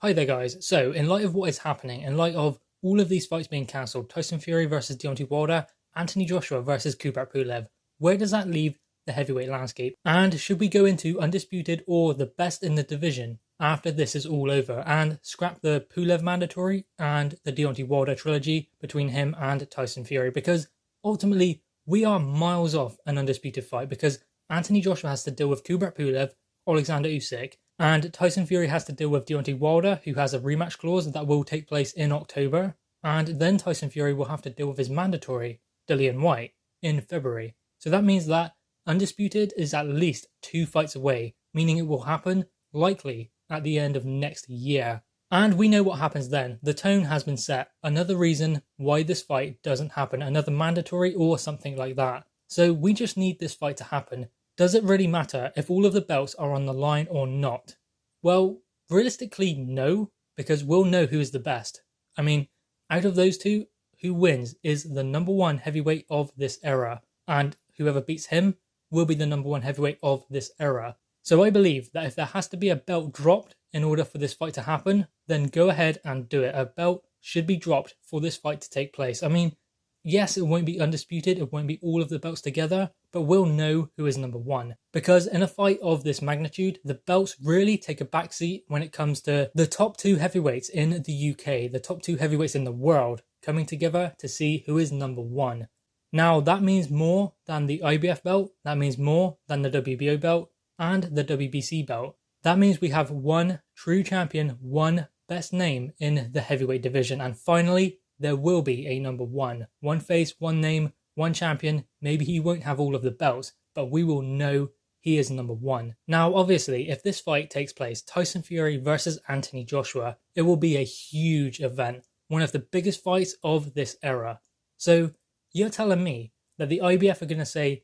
Hi there guys, so in light of what is happening, in light of all of these fights being cancelled, Tyson Fury versus Deontay Wilder, Anthony Joshua versus Kubrat Pulev, where does that leave the heavyweight landscape? And should we go into undisputed or the best in the division after this is all over and scrap the Pulev mandatory and the Deontay Wilder trilogy between him and Tyson Fury? Because ultimately we are miles off an undisputed fight because Anthony Joshua has to deal with Kubrat Pulev, Alexander Usyk, and Tyson Fury has to deal with Deontay Wilder, who has a rematch clause that will take place in October. And then Tyson Fury will have to deal with his mandatory, Dillian Whyte, in February. So that means that Undisputed is at least 2 fights away, meaning it will happen, likely, at the end of next year. And we know what happens then. The tone has been set. Another reason why this fight doesn't happen. Another mandatory or something like that. So we just need this fight to happen. Does it really matter if all of the belts are on the line or not? Well, realistically, no, because we'll know who is the best. I mean, out of those two, who wins is the number 1 heavyweight of this era, and whoever beats him will be the number 1 heavyweight of this era. So I believe that if there has to be a belt dropped in order for this fight to happen, then go ahead and do it. A belt should be dropped for this fight to take place. I mean, yes, it won't be undisputed, it won't be all of the belts together, but we'll know who is number 1. Because in a fight of this magnitude, the belts really take a backseat when it comes to the top 2 heavyweights in the UK, the top 2 heavyweights in the world, coming together to see who is number 1. Now, that means more than the IBF belt, that means more than the WBO belt, and the WBC belt. That means we have one true champion, one best name in the heavyweight division, and finally, there will be a number 1. One face, one name, one champion. Maybe he won't have all of the belts, but we will know he is number 1. Now, obviously, if this fight takes place, Tyson Fury versus Anthony Joshua, it will be a huge event. One of the biggest fights of this era. So, you're telling me that the IBF are going to say,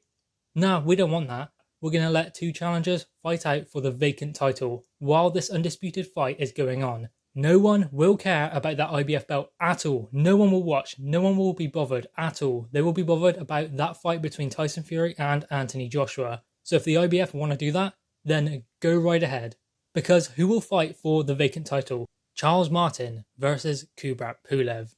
nah, we don't want that. We're going to let 2 challengers fight out for the vacant title while this undisputed fight is going on. No one will care about that IBF belt at all. No one will watch. No one will be bothered at all. They will be bothered about that fight between Tyson Fury and Anthony Joshua. So if the IBF want to do that, then go right ahead. Because who will fight for the vacant title? Charles Martin versus Kubrat Pulev.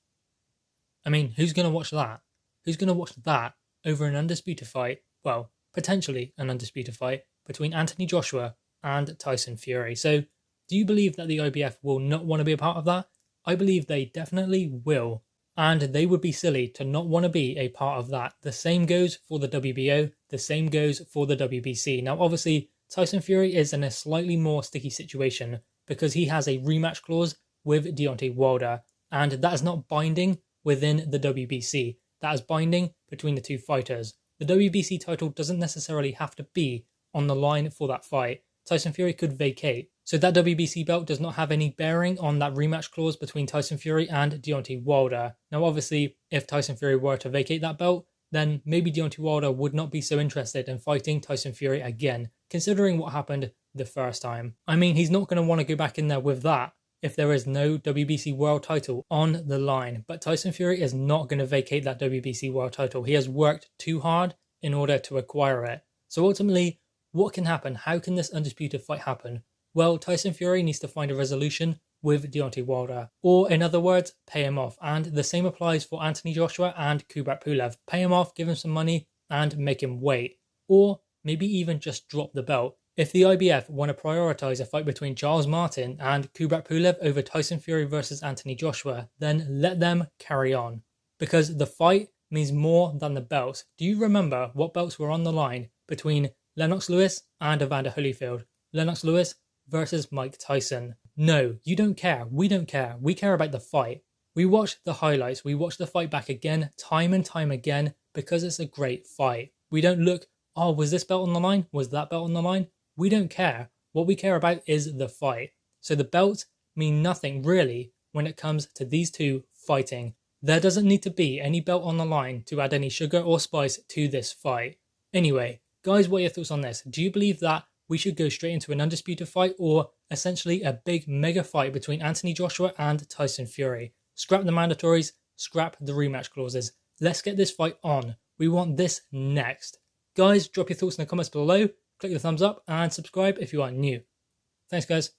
I mean, who's going to watch that? Who's going to watch that over an undisputed fight? Well, potentially an undisputed fight between Anthony Joshua and Tyson Fury. So, do you believe that the IBF will not want to be a part of that? I believe they definitely will. And they would be silly to not want to be a part of that. The same goes for the WBO. The same goes for the WBC. Now, obviously, Tyson Fury is in a slightly more sticky situation because he has a rematch clause with Deontay Wilder. And that is not binding within the WBC. That is binding between the 2 fighters. The WBC title doesn't necessarily have to be on the line for that fight. Tyson Fury could vacate. So that WBC belt does not have any bearing on that rematch clause between Tyson Fury and Deontay Wilder. Now, obviously, if Tyson Fury were to vacate that belt, then maybe Deontay Wilder would not be so interested in fighting Tyson Fury again, considering what happened the first time. I mean, he's not going to want to go back in there with that if there is no WBC world title on the line. But Tyson Fury is not going to vacate that WBC world title. He has worked too hard in order to acquire it. So ultimately, what can happen? How can this undisputed fight happen? Well, Tyson Fury needs to find a resolution with Deontay Wilder. Or, in other words, pay him off. And the same applies for Anthony Joshua and Kubrat Pulev. Pay him off, give him some money, and make him wait. Or maybe even just drop the belt. If the IBF want to prioritise a fight between Charles Martin and Kubrat Pulev over Tyson Fury versus Anthony Joshua, then let them carry on. Because the fight means more than the belts. Do you remember what belts were on the line between Lennox Lewis and Evander Holyfield? Lennox Lewis versus Mike Tyson. No, you don't care. We don't care. We care about the fight. We watch the highlights. We watch the fight back again, time and time again, because it's a great fight. We don't look, oh, was this belt on the line? Was that belt on the line? We don't care. What we care about is the fight. So the belts mean nothing really when it comes to these 2 fighting. There doesn't need to be any belt on the line to add any sugar or spice to this fight. Anyway, guys, what are your thoughts on this? Do you believe that we should go straight into an undisputed fight or essentially a big mega fight between Anthony Joshua and Tyson Fury? Scrap the mandatories, scrap the rematch clauses. Let's get this fight on. We want this next. Guys, drop your thoughts in the comments below. Click the thumbs up and subscribe if you are new. Thanks, guys.